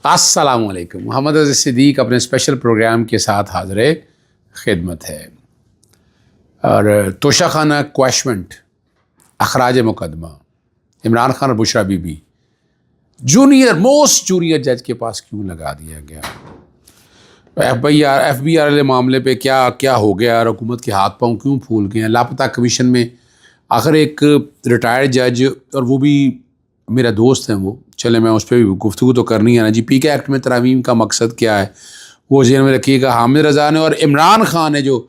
السلام علیکم. محمد عزیز صدیق اپنے اسپیشل پروگرام کے ساتھ حاضر خدمت ہے. اور توشہ خانہ کویشمنٹ اخراج مقدمہ عمران خان اور بشرا بی بی موسٹ جونیئر جج کے پاس کیوں لگا دیا گیا؟ ایف بی آر والے معاملے پہ کیا ہو گیا اور حکومت کے ہاتھ پاؤں کیوں پھول گئے ہیں؟ لاپتہ کمیشن میں آخر ایک ریٹائرڈ جج اور وہ بھی میرا دوست ہیں، وہ چلے میں اس پہ بھی گفتگو تو کرنی ہے نا جی. پی کے ایکٹ میں ترامیم کا مقصد کیا ہے وہ ذہن میں رکھیے گا. حامد رضا نے اور عمران خان نے جو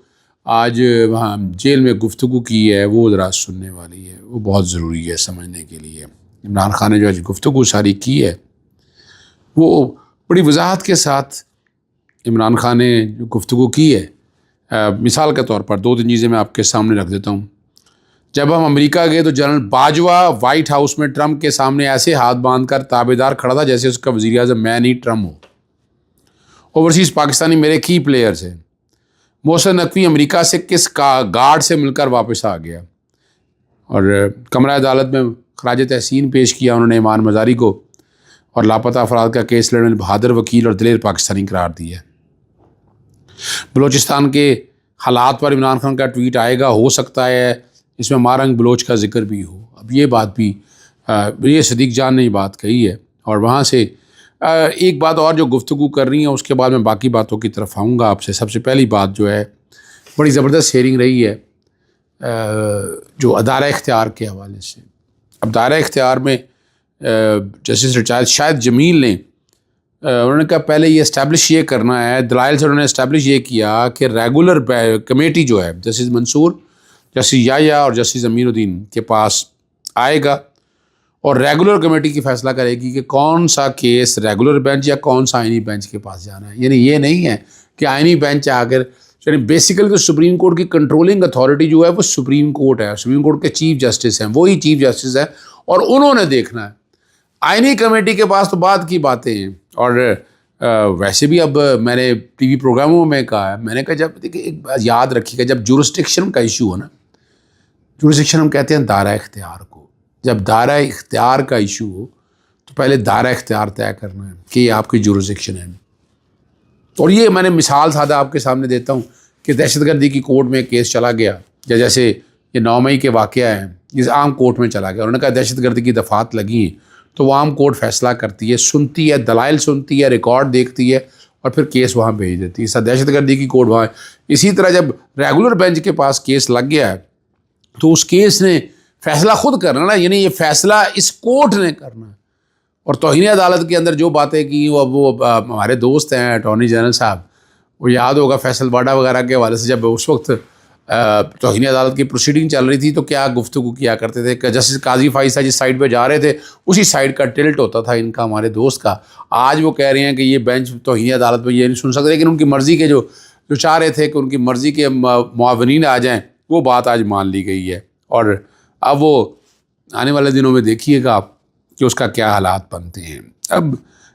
آج وہاں جیل میں گفتگو کی ہے وہ ذرا سننے والی ہے، وہ بہت ضروری ہے سمجھنے کے لیے. عمران خان نے جو آج گفتگو ساری کی ہے وہ بڑی وضاحت کے ساتھ عمران خان نے جو گفتگو کی ہے. مثال کے طور پر 2-3 چیزیں میں آپ کے سامنے رکھ دیتا ہوں. جب ہم امریکہ گئے تو جنرل باجوہ وائٹ ہاؤس میں ٹرمپ کے سامنے ایسے ہاتھ باندھ کر تابعدار کھڑا تھا جیسے اس کا وزیر اعظم میں نہیں ٹرمپ ہو. اوورسیز پاکستانی میرے کی پلیئرز ہیں. محسن نقوی امریکہ سے کس گارڈ سے مل کر واپس آ گیا اور کمرہ عدالت میں خراج تحسین پیش کیا انہوں نے ایمان مزاری کو، اور لاپتہ افراد کا کیس لڑنے بہادر وکیل اور دلیر پاکستانی قرار دیا. بلوچستان کے حالات پر عمران خان کا ٹویٹ آئے گا، ہو سکتا ہے اس میں مارنگ بلوچ کا ذکر بھی ہو. اب یہ بات بھی یہ صدیق جان نے یہ بات کہی ہے. اور وہاں سے ایک بات اور جو گفتگو کر رہی ہیں اس کے بعد میں باقی باتوں کی طرف آؤں گا آپ سے. سب سے پہلی بات جو ہے بڑی زبردست ہیئرنگ رہی ہے جو ادارہ اختیار کے حوالے سے. اب دائرہ اختیار میں جسٹس ریٹائرڈ شاہد جمیل نے انہوں نے کہا پہلے یہ اسٹیبلش یہ کرنا ہے، دلائل سے انہوں نے اسٹیبلش یہ کیا کہ ریگولر کمیٹی جو ہے جسٹس منصور، جسٹس یحییٰ اور جسٹس امیر الدین کے پاس آئے گا اور ریگولر کمیٹی کی فیصلہ کرے گی کہ کون سا کیس ریگولر بینچ یا کون سا آئینی بینچ کے پاس جانا ہے. یعنی یہ نہیں ہے کہ آئینی بینچ آ کر، یعنی بیسیکلی تو سپریم کورٹ کی کنٹرولنگ اتھارٹی جو ہے وہ سپریم کورٹ ہے، سپریم کورٹ کے چیف جسٹس ہیں، وہی چیف جسٹس ہیں اور انہوں نے دیکھنا ہے. آئینی کمیٹی کے پاس تو بعد کی باتیں ہیں. اور ویسے بھی اب میں نے ٹی وی پروگراموں میں کہا ہے، میں نے کہا جب دیکھیں ایک یاد رکھیے گا جب جورسڈکشن کا ایشو ہو نا، جورسڈکشن ہم کہتے ہیں دائرہ اختیار کو، جب دائرہ اختیار کا ایشو ہو تو پہلے دائرہ اختیار طے کرنا ہے کہ یہ آپ کی جورسڈکشن ہے. اور یہ میں نے مثال سادہ آپ کے سامنے دیتا ہوں کہ دہشت گردی کی کورٹ میں کیس چلا گیا، یا جیسے یہ 9 مئی کے واقعہ ہیں اس عام کورٹ میں چلا گیا. انہوں نے کہا دہشت گردی کی دفعات لگی ہیں تو وہ عام کورٹ فیصلہ کرتی ہے، سنتی ہے، دلائل سنتی ہے، ریکارڈ دیکھتی ہے اور پھر کیس وہاں بھیج دیتی ہے. اس دہشت گردی کی کورٹ وہاں. اسی طرح جب ریگولر بینچ کے پاس کیس لگ گیا ہے تو اس کیس نے فیصلہ خود کرنا نا، یعنی یہ فیصلہ اس کورٹ نے کرنا ہے. اور توہین عدالت کے اندر جو باتیں کی وہ ہمارے دوست ہیں اٹارنی جنرل صاحب، وہ یاد ہوگا فیصل واڈا وغیرہ کے حوالے سے جب اس وقت توہین عدالت کی پروسیڈنگ چل رہی تھی تو کیا گفتگو کیا کرتے تھے کہ جسٹس قاضی فائز جس سائڈ پہ جا رہے تھے اسی سائڈ کا ٹلٹ ہوتا تھا ان کا، ہمارے دوست کا. آج وہ کہہ رہے ہیں کہ یہ بینچ توہین عدالت پہ یہ نہیں سن سکتے، لیکن ان کی مرضی کے جو چاہ رہے تھے کہ ان کی مرضی کے معاونین آ جائیں وہ بات آج مان لی گئی ہے. اور اب وہ آنے والے دنوں میں دیکھیے گا آپ کہ اس کا کیا حالات بنتے ہیں. اب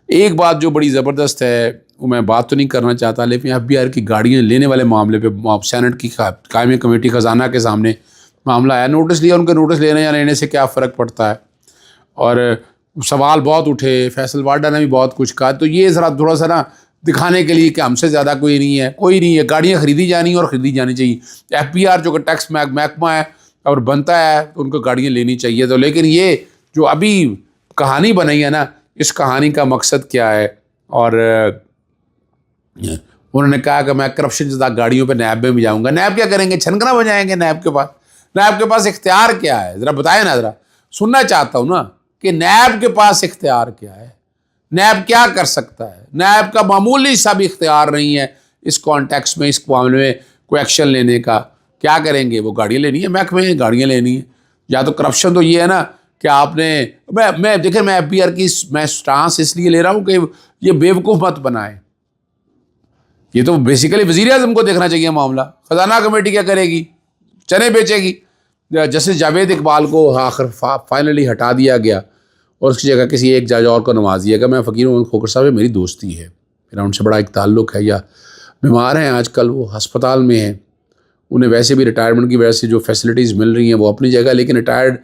ایک بات جو بڑی زبردست ہے وہ میں بات تو نہیں کرنا چاہتا، لیکن ایف بی آر کی گاڑیاں لینے والے معاملے پہ سینٹ کی قائمی کمیٹی خزانہ کے سامنے معاملہ آیا. نوٹس لیا، ان کے نوٹس لینے یا لینے سے کیا فرق پڑتا ہے، اور سوال بہت اٹھے. فیصل واڈا نے بھی بہت کچھ کہا. تو یہ ذرا تھوڑا سا نا دکھانے کے لیے کہ ہم سے زیادہ کوئی نہیں ہے. گاڑیاں خریدی جانی اور خریدی جانی چاہیے. ایف بی آر جو کہ ٹیکس محکمہ ہے اور بنتا ہے تو ان کو گاڑیاں لینی چاہیے. تو لیکن یہ جو ابھی کہانی بنائی ہے نا، اس کہانی کا مقصد کیا ہے؟ اور انہوں نے کہا کہ میں کرپشن زدہ گاڑیوں پہ نیب میں بھی جاؤں گا. نیب کیا کریں گے؟ چھنکنا بجائیں گے نیب کے پاس. نیب کے پاس اختیار کیا ہے ذرا بتائیں نا، ذرا سننا چاہتا ہوں نا کہ نیب کے پاس اختیار کیا ہے، نیب کیا کر سکتا ہے. نیب کا معمولی سا بھی اختیار نہیں ہے اس کانٹیکس میں، اس معاملے میں کوئی ایکشن لینے کا. کیا کریں گے؟ وہ گاڑیاں لینی ہے، محکمے گاڑیاں لینی ہے. یا تو کرپشن تو یہ ہے نا کہ آپ نے میں دیکھیں میں ایف بی آر کی میں سٹانس اس لیے لے رہا ہوں کہ یہ بیوقوف مت بنائے. یہ تو بیسیکلی وزیر اعظم کو دیکھنا چاہیے معاملہ. خزانہ کمیٹی کیا کرے گی؟ چنے بیچے گی. جسٹس جاوید اقبال کو آخر فائنلی ہٹا دیا گیا اور اس کی جگہ کسی ایک جج اور کو نواز دیا گیا. میں فقیر محمد کھوکھر صاحب میری دوستی ہے، میرا ان سے بڑا ایک تعلق ہے. یا بیمار ہیں آج کل، وہ ہسپتال میں ہیں، انہیں ویسے بھی ریٹائرمنٹ کی وجہ سے جو فیسلٹیز مل رہی ہیں وہ اپنی جگہ، لیکن ریٹائرڈ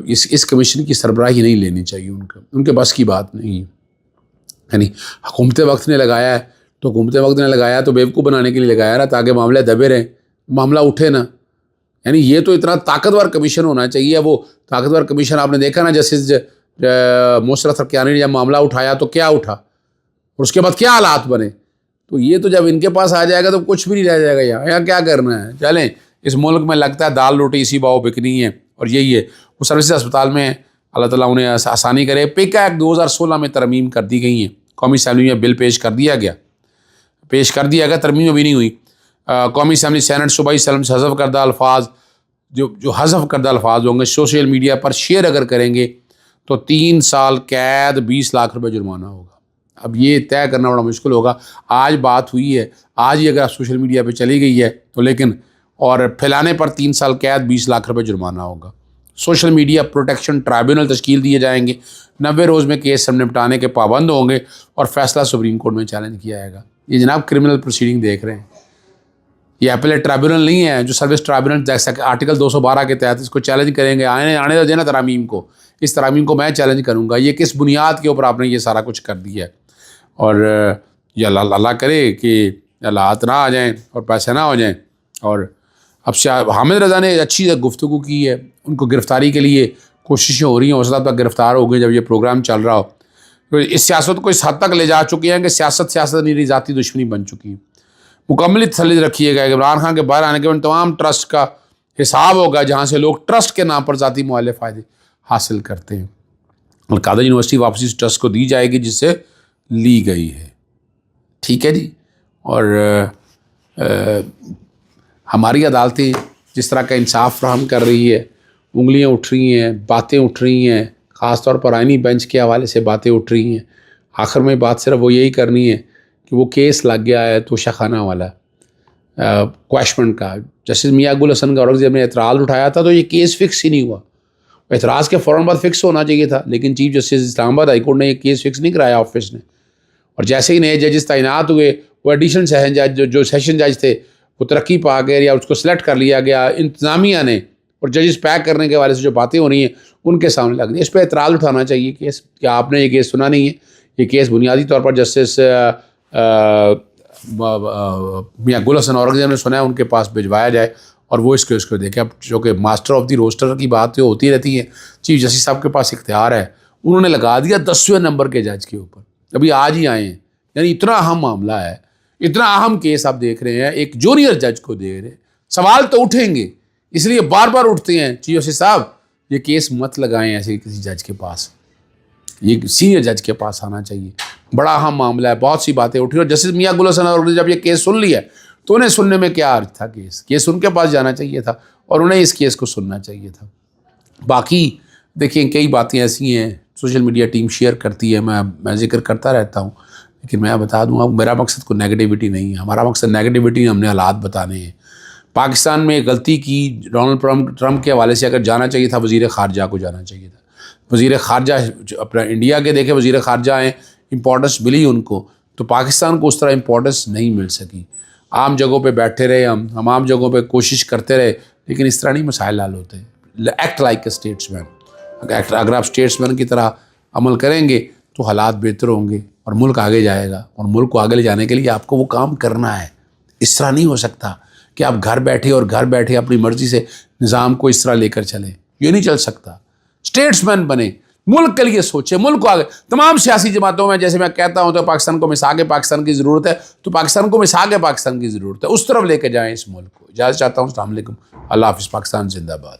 اس کمیشن کی سربراہی نہیں لینی چاہیے. ان کے بس کی بات نہیں. یعنی حکومت وقت نے لگایا ہے تو حکومت وقت نے لگایا تو بیوقوف بنانے کے لیے لگایا نا، تاکہ معاملے دبے رہیں، معاملہ اٹھے نا. یعنی یہ تو اتنا طاقتور کمیشن ہونا چاہیے. وہ طاقتور کمیشن آپ نے دیکھا نا، جیسے مشرف سرکیانی نے جب معاملہ اٹھایا تو کیا اٹھا اور اس کے بعد کیا حالات بنے. تو یہ تو جب ان کے پاس آ جائے گا تو کچھ بھی نہیں رہ جائے گا. یہاں کیا کرنا ہے؟ چلیں، اس ملک میں لگتا ہے دال روٹی اسی باؤ بکنی ہے، اور یہی ہے. وہ سروسز اسپتال میں اللہ تعالیٰ انہیں آسانی کرے. پیکا ایکٹ 2016 میں ترمیم کر دی گئی ہیں، قومی اسمبلی میں بل پیش کر دیا گیا، ترمیم ابھی نہیں ہوئی. قومی اسمبلی سینٹ صوبائی اسمبلی سے حذف کردہ الفاظ جو حذف کردہ الفاظ ہوں گے سوشل میڈیا پر شیئر اگر کریں گے تو 3 سال قید، 20 لاکھ روپے جرمانہ ہوگا. اب یہ طے کرنا بڑا مشکل ہوگا. آج بات ہوئی ہے، آج ہی اگر آپ سوشل میڈیا پہ چلی گئی ہے تو لیکن اور پھیلانے پر 3 سال قید، 20 لاکھ روپے جرمانہ ہوگا. سوشل میڈیا پروٹیکشن ٹرائبیونل تشکیل دیے جائیں گے، 90 روز میں کیس سب نپٹانے کے پابند ہوں گے اور فیصلہ سپریم کورٹ میں چیلنج کیا جائے گا. یہ جناب کرمنل پروسیڈنگ دیکھ رہے ہیں، یہ اپیلیٹ ٹرائبیونل نہیں ہے جو سروس ٹرائبیونل جیسا کہ آرٹیکل 212 کے تحت اس کو چیلنج کریں گے. آنے دینا ترامیم کو، اس ترامیم کو میں چیلنج کروں گا. یہ کس بنیاد کے اوپر آپ نے یہ سارا کچھ کر دیا ہے؟ اور یہ اللہ کرے کہ حالات نہ آ جائیں اور پیسے نہ ہو جائیں. اور اب حامد رضا نے اچھی گفتگو کی ہے، ان کو گرفتاری کے لیے کوششیں ہو رہی ہیں. حوصلہ تک گرفتار ہو گئے جب یہ پروگرام چل رہا ہو. اس سیاست کو اس حد تک لے جا چکی ہیں کہ سیاست نہیں رہی، ذاتی دشمنی بن چکی ہے. مکمل تسلی رکھیے گا کہ عمران خان کے باہر آنے کے بعد تمام ٹرسٹ کا حساب ہوگا جہاں سے لوگ ٹرسٹ کے نام پر ذاتی معالے فائدے حاصل کرتے ہیں. القادہ یونیورسٹی واپسی اس ٹرسٹ کو دی جائے گی جس سے لی گئی ہے. ٹھیک ہے جی. اور ہماری عدالتیں جس طرح کا انصاف فراہم کر رہی ہے، انگلیاں اٹھ رہی ہیں، باتیں اٹھ رہی ہیں، خاص طور پر آئینی بینچ کے حوالے سے باتیں اٹھ رہی ہیں. آخر میں بات صرف وہ یہی کرنی ہے کہ وہ کیس لگ گیا ہے توشہ خانہ والا کویشمنٹ کا. جسٹس میاں گل حسن اورنگزیب نے اعتراض اٹھایا تھا تو یہ کیس فکس ہی نہیں ہوا. اعتراض کے فوراً بعد فکس ہونا چاہیے تھا، لیکن چیف جسٹس اسلام آباد ہائی کورٹ نے یہ کیس فکس نہیں کرایا آفس نے. اور جیسے ہی نئے ججز تعینات ہوئے، وہ ایڈیشنل سیشن جج جو سیشن جج تھے وہ ترقی پا گئے یا اس کو سلیکٹ کر لیا گیا انتظامیہ نے، اور ججز پیک کرنے کے حوالے سے جو باتیں ہو رہی ہیں ان کے سامنے لگ رہی ہیں. اس پہ اعتراض اٹھانا چاہیے کیس کہ آپ نے یہ کیس سنا نہیں ہے. یہ کیس بنیادی طور پر جسٹس میاں گل حسن اورنگزیب نے سنا ہے، ان کے پاس بھجوایا جائے اور وہ اس کو دیکھیں. اب جو کہ ماسٹر آف دی روسٹر کی بات جو ہوتی رہتی ہے، چیف جسٹس صاحب کے پاس اختیار ہے، انہوں نے لگا دیا 10ویں نمبر کے جج کے اوپر. ابھی آج ہی آئے ہیں. یعنی اتنا اہم معاملہ ہے، اتنا اہم کیس آپ دیکھ رہے ہیں، ایک جونیئر جج کو دے رہے ہیں. سوال تو اٹھیں گے، اس لیے بار بار اٹھتے ہیں چیف جسٹس صاحب یہ کیس مت لگائیں ایسے کسی جج کے پاس، یہ سینئر جج کے پاس آنا چاہیے. بڑا اہم معاملہ ہے، بہت سی باتیں اٹھی. اور جسٹس میاں گل حسن اورنگزیب جب یہ کیس سن لیا تو انہیں سننے میں کیا عرض تھا؟ کیس ان کے پاس جانا چاہیے تھا اور انہیں اس کیس کو سننا چاہیے تھا. باقی دیکھیں کئی باتیں ایسی ہیں سوشل میڈیا ٹیم شیئر کرتی ہے، میں ذکر کرتا رہتا ہوں، لیکن میں بتا دوں اب میرا مقصد کوئی نیگیٹیوٹی نہیں ہے. ہمارا مقصد نیگیٹیوٹی، ہم نے حالات بتانے ہیں. پاکستان میں غلطی کی ڈونلڈ ٹرمپ کے حوالے سے، اگر جانا چاہیے تھا وزیر خارجہ کو جانا چاہیے تھا. وزیر خارجہ اپنا انڈیا کے دیکھیں وزیر خارجہ ہیں، امپورٹنس ملی ان کو، تو پاکستان کو اس طرح امپورٹنس نہیں مل سکی. عام جگہوں پہ بیٹھے رہے، ہم عام جگہوں پہ کوشش کرتے رہے، لیکن اس طرح نہیں مسائل حل ہوتے. ایکٹ لائک اے اسٹیٹس مین. اگر آپ اسٹیٹس مین کی طرح عمل کریں گے تو حالات بہتر ہوں گے اور ملک آگے جائے گا. اور ملک کو آگے لے جانے کے لیے آپ کو وہ کام کرنا ہے. اس طرح نہیں ہو سکتا کہ آپ گھر بیٹھے اپنی مرضی سے نظام کو اس طرح لے کر چلیں. یہ نہیں چل سکتا. اسٹیٹس مین بنے، ملک کے لیے سوچیں، ملک کو آگے. تمام سیاسی جماعتوں میں جیسے میں کہتا ہوں تو پاکستان کو مساق پاکستان کی ضرورت ہے، تو پاکستان کو مساق پاکستان کی ضرورت ہے. اس طرف لے کے جائیں اس ملک کو. اجازت چاہتا ہوں. السلام علیکم. اللہ حافظ. پاکستان زندہ باد.